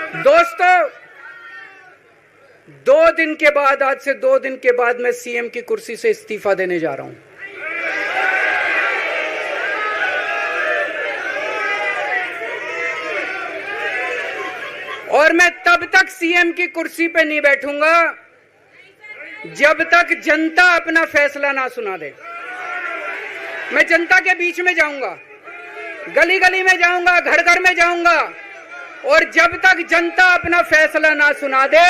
दोस्तों, 2 दिन के बाद, आज से 2 दिन के बाद मैं सीएम की कुर्सी से इस्तीफा देने जा रहा हूं। और मैं तब तक सीएम की कुर्सी पे नहीं बैठूंगा जब तक जनता अपना फैसला ना सुना दे। मैं जनता के बीच में जाऊंगा, गली गली में जाऊंगा, घर घर में जाऊंगा, और जब तक जनता अपना फैसला ना सुना दे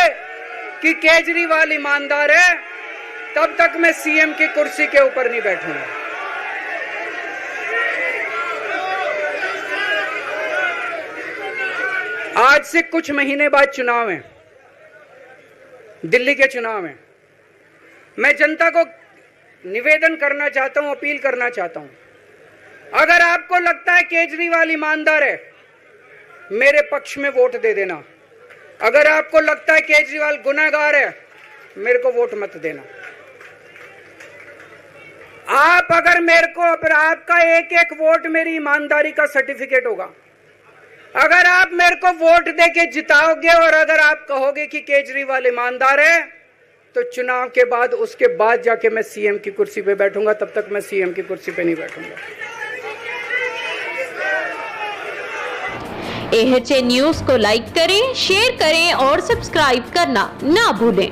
कि केजरीवाल ईमानदार है, तब तक मैं सीएम की कुर्सी के ऊपर नहीं बैठूंगा। आज से कुछ महीने बाद चुनाव है, दिल्ली के चुनाव है। मैं जनता को निवेदन करना चाहता हूं, अपील करना चाहता हूं, अगर आपको लगता है केजरीवाल ईमानदार है, मेरे पक्ष में वोट दे देना। अगर आपको लगता है केजरीवाल गुनहगार है, मेरे को वोट मत देना। आप अगर मेरे को, आपका एक एक वोट मेरी ईमानदारी का सर्टिफिकेट होगा। अगर आप मेरे को वोट देके जिताओगे और अगर आप कहोगे कि केजरीवाल ईमानदार है, तो चुनाव के बाद, उसके बाद जाके मैं सीएम की कुर्सी पे बैठूंगा। तब तक मैं सीएम की कुर्सी पे नहीं बैठूंगा। AHA न्यूज़ को लाइक करें, शेयर करें और सब्सक्राइब करना ना भूलें।